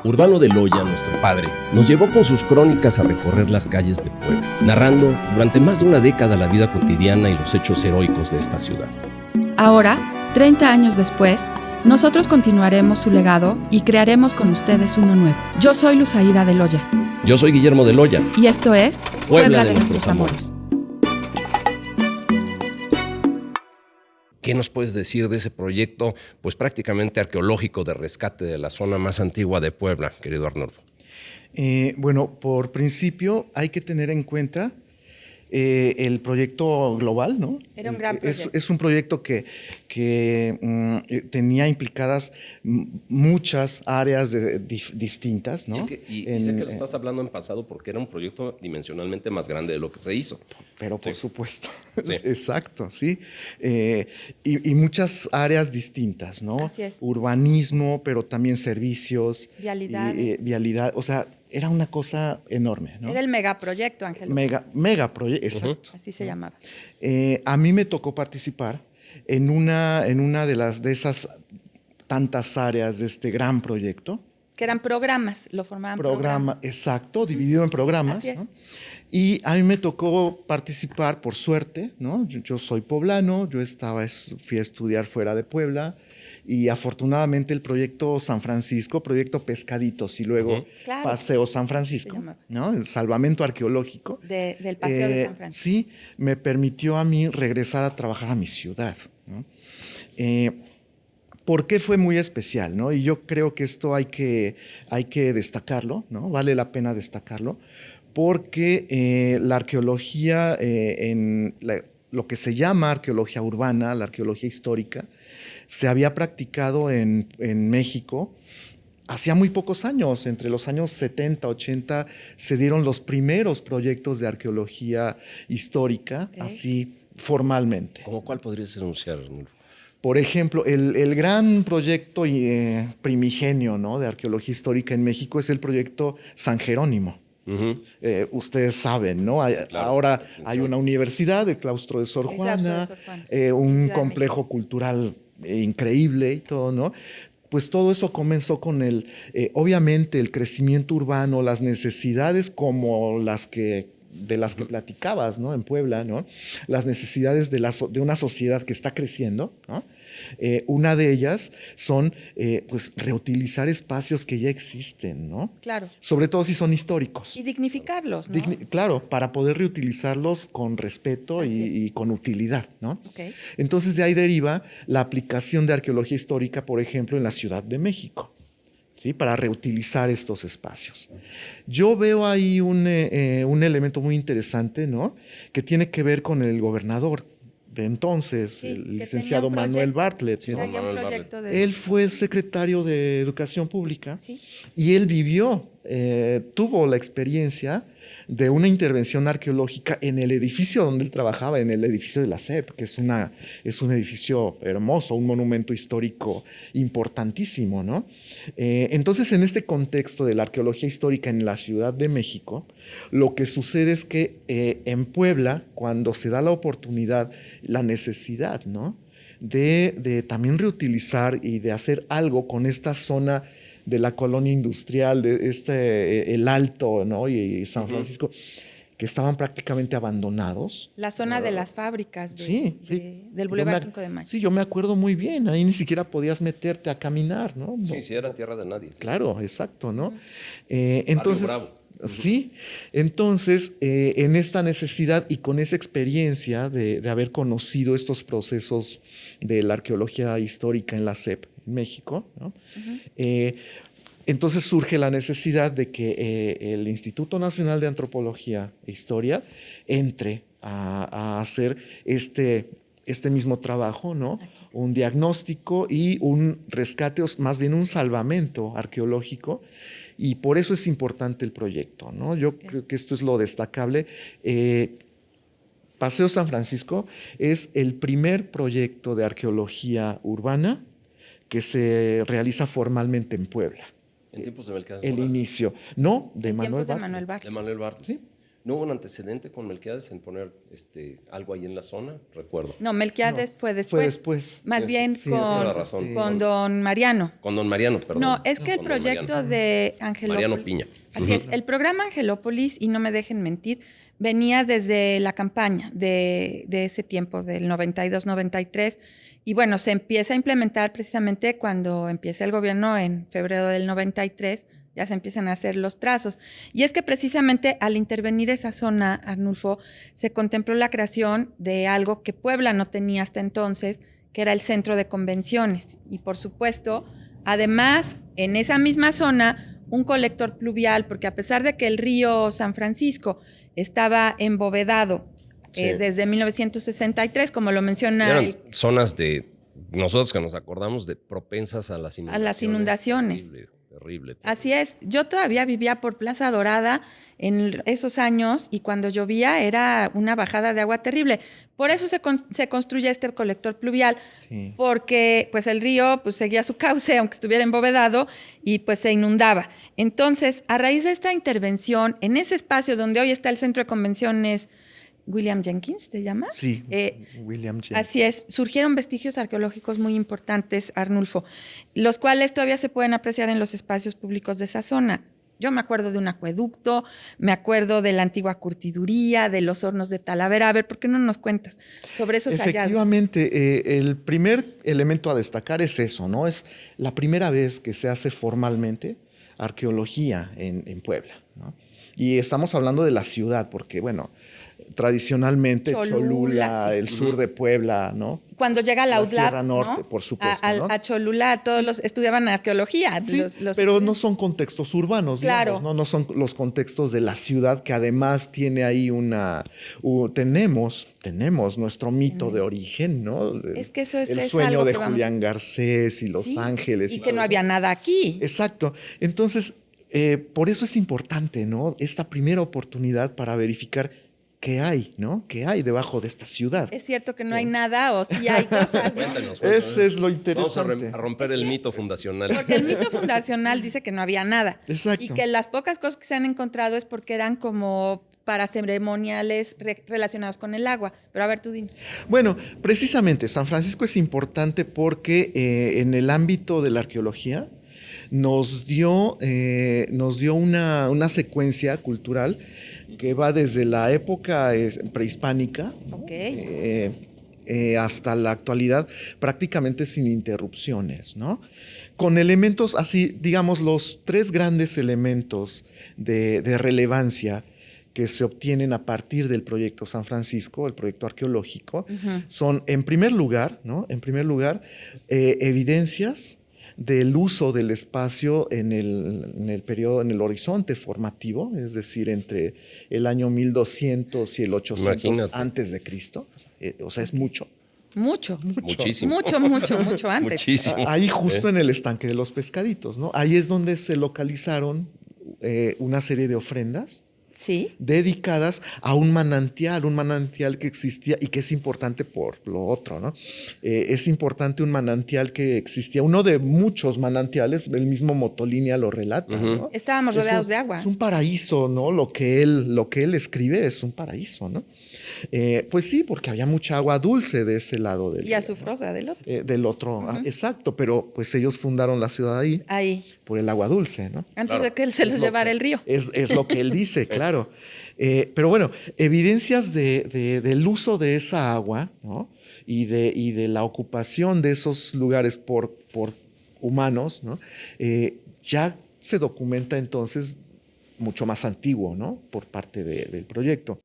Urbano de Loya, nuestro padre, nos llevó con sus crónicas a recorrer las calles de Puebla, narrando durante más de una década la vida cotidiana y los hechos heroicos de esta ciudad. Ahora, 30 años después, nosotros continuaremos su legado y crearemos con ustedes uno nuevo. Yo soy Luzaida de Loya. Yo soy Guillermo de Loya. Y esto es Puebla de nuestros amores. ¿Qué nos puedes decir de ese proyecto, pues prácticamente arqueológico de rescate de la zona más antigua de Puebla, querido Arnoldo? Bueno, por principio hay que tener en cuenta el proyecto global, ¿no? Era un gran proyecto. Es un proyecto que tenía implicadas muchas áreas distintas, ¿no? Y sé que lo estás hablando en pasado porque era un proyecto dimensionalmente más grande de lo que se hizo. Pero por supuesto, sí. Exacto, sí. Y muchas áreas distintas, ¿no? Así es. Urbanismo, pero también servicios. Vialidad. O sea, era una cosa enorme, ¿no? Era el megaproyecto, Ángel. Megaproyecto, exacto. Así se llamaba. A mí me tocó participar en una de esas tantas áreas de este gran proyecto. Que eran programas, lo formaban programas. Exacto, dividido en programas. Así es. ¿No? Y a mí me tocó participar, por suerte, ¿no? Yo soy poblano, fui a estudiar fuera de Puebla y afortunadamente el proyecto San Francisco, proyecto Pescaditos y luego Claro. Paseo San Francisco, ¿no? El salvamento arqueológico. Del Paseo de San Francisco. Sí, me permitió a mí regresar a trabajar a mi ciudad, ¿no? ¿Por qué fue muy especial, ¿no? Y yo creo que esto hay que destacarlo, ¿no? Vale la pena destacarlo, porque la arqueología, lo que se llama arqueología urbana, la arqueología histórica, se había practicado en México hacía muy pocos años. Entre los años 70, 80, se dieron los primeros proyectos de arqueología histórica, así formalmente. ¿Cómo cuál podrías enunciar, Arnoldo? Por ejemplo, el gran proyecto primigenio, ¿no? De arqueología histórica en México es el proyecto San Jerónimo. Ustedes saben, ¿no? Claro, ahora hay una universidad, el Claustro de Sor Juana, un complejo cultural increíble y todo, ¿no? Pues todo eso comenzó con obviamente el crecimiento urbano, las necesidades como de las que platicabas, ¿no? En Puebla, ¿no? Las necesidades de una sociedad que está creciendo, ¿no? Una de ellas son pues reutilizar espacios que ya existen, ¿no? Claro. Sobre todo si son históricos. Y dignificarlos, ¿no? Claro, para poder reutilizarlos con respeto y con utilidad, ¿no? Okay. Entonces de ahí deriva la aplicación de arqueología histórica, por ejemplo, en la Ciudad de México. ¿Sí? Para reutilizar estos espacios. Yo veo ahí un elemento muy interesante, ¿no? Que tiene que ver con el gobernador de entonces, el licenciado Manuel Bartlett. Sí, ¿no? Él fue secretario de Educación Pública, ¿sí? Y él tuvo la experiencia de una intervención arqueológica en el edificio donde él trabajaba, en el edificio de la SEP, que es un edificio hermoso, un monumento histórico importantísimo, ¿no? Entonces, en este contexto de la arqueología histórica en la Ciudad de México, lo que sucede es que en Puebla, cuando se da la oportunidad, la necesidad, ¿no? de también reutilizar y de hacer algo con esta zona de la colonia industrial, de el Alto, ¿no? y San Francisco, que estaban prácticamente abandonados. La zona de las fábricas del Boulevard 5 de Mayo. Sí, yo me acuerdo muy bien. Ahí ni siquiera podías meterte a caminar, ¿no? Sí, era tierra de nadie. ¿Sí? Claro, exacto, ¿no? Entonces, Bravo. Sí, entonces en esta necesidad y con esa experiencia de haber conocido estos procesos de la arqueología histórica en la SEP en México, ¿no? Entonces surge la necesidad de que el Instituto Nacional de Antropología e Historia entre a hacer este mismo trabajo, ¿no? Un diagnóstico y un rescate, más bien un salvamento arqueológico. Y por eso es importante el proyecto, ¿no? Yo creo que esto es lo destacable. Paseo San Francisco es el primer proyecto de arqueología urbana que se realiza formalmente en Puebla. ¿En tiempos de Melquiades? El inicio. No, de Manuel Bartlett. De Manuel Bartlett. Sí. ¿No hubo un antecedente con Melquiades en poner algo ahí en la zona? Recuerdo. No, Melquiades fue después. Fue después. Más bien Sí, con, tienes razón. con don Mariano. Con don Mariano, perdón. No, es que el Con don proyecto Mariano. de Angelópolis. Mariano Piña. Así es. El programa Angelópolis, y no me dejen mentir, venía desde la campaña de ese tiempo, del 92-93. Y bueno, se empieza a implementar precisamente cuando empieza el gobierno en febrero del 93. Ya se empiezan a hacer los trazos. Y es que precisamente al intervenir esa zona, Arnulfo, se contempló la creación de algo que Puebla no tenía hasta entonces, que era el centro de convenciones. Y por supuesto, además, en esa misma zona, un colector pluvial, porque a pesar de que el río San Francisco estaba embovedado desde 1963, como lo menciona. Eran zonas de, nosotros que nos acordamos, de propensas a las inundaciones. A las inundaciones. Terrible. Así es. Yo todavía vivía por Plaza Dorada en esos años y cuando llovía era una bajada de agua terrible. Por eso se construye este colector pluvial, porque pues el río pues seguía su cauce aunque estuviera embovedado y pues se inundaba. Entonces, a raíz de esta intervención en ese espacio donde hoy está el centro de convenciones William Jenkins, ¿se llama? Sí, William Jenkins. Así es, surgieron vestigios arqueológicos muy importantes, Arnulfo, los cuales todavía se pueden apreciar en los espacios públicos de esa zona. Yo me acuerdo de un acueducto, me acuerdo de la antigua curtiduría, de los hornos de Talavera. A ver, ¿por qué no nos cuentas sobre esos hallazgos? Efectivamente, el primer elemento a destacar es eso, ¿no? Es la primera vez que se hace formalmente arqueología en Puebla, ¿no? Y estamos hablando de la ciudad, porque, bueno, tradicionalmente Cholula, sí, el sur de Puebla, ¿no? Cuando llega la UDLAP, Sierra Norte, ¿no? Por supuesto, ¿no? A Cholula, todos los estudiaban arqueología. Sí, pero no son contextos urbanos, claro. Digamos, ¿no? No son los contextos de la ciudad, que además tiene ahí tenemos nuestro mito de origen, ¿no? Es que eso es el sueño algo de que Julián Garcés y Los Ángeles. Y que no había nada aquí. Exacto. Entonces, por eso es importante, ¿no? Esta primera oportunidad para verificar qué hay, ¿no? ¿Qué hay debajo de esta ciudad? Es cierto que no hay nada o sí hay cosas, ¿no? Cuéntanos. Ese es lo interesante. Vamos a romper el mito fundacional. Porque el mito fundacional dice que no había nada. Exacto. Y que las pocas cosas que se han encontrado es porque eran como para ceremoniales relacionados con el agua. Pero a ver, tú dinos. Bueno, precisamente San Francisco es importante porque en el ámbito de la arqueología nos dio una secuencia cultural que va desde la época prehispánica hasta la actualidad, prácticamente sin interrupciones, ¿no? Con elementos así, digamos, los tres grandes elementos de relevancia que se obtienen a partir del proyecto San Francisco, el proyecto arqueológico, son, en primer lugar, evidencias del uso del espacio en el periodo, en el horizonte formativo, es decir, entre el año 1200 y el 800 Imagínate. antes de Cristo. O sea, es mucho. Muchísimo. Mucho antes. Muchísimo. Ahí justo en el estanque de los pescaditos, ¿no? Ahí es donde se localizaron una serie de ofrendas. Sí. Dedicadas a un manantial que existía y que es importante por lo otro, ¿no? Es importante un manantial que existía, uno de muchos manantiales, el mismo Motolinia lo relata, ¿no? Estábamos rodeados de agua. Es un paraíso, ¿no? Lo que él escribe es un paraíso, ¿no? Pues sí, porque había mucha agua dulce de ese lado del y azufrosa del otro. Del otro, exacto, pero pues ellos fundaron la ciudad ahí. Por el agua dulce, ¿no? Antes de que él se los llevara el río. Es lo que él dice, claro. Pero bueno, evidencias del uso de esa agua, ¿no? y de la ocupación de esos lugares por humanos, ¿no? Ya se documenta entonces mucho más antiguo, ¿no? Por parte del proyecto.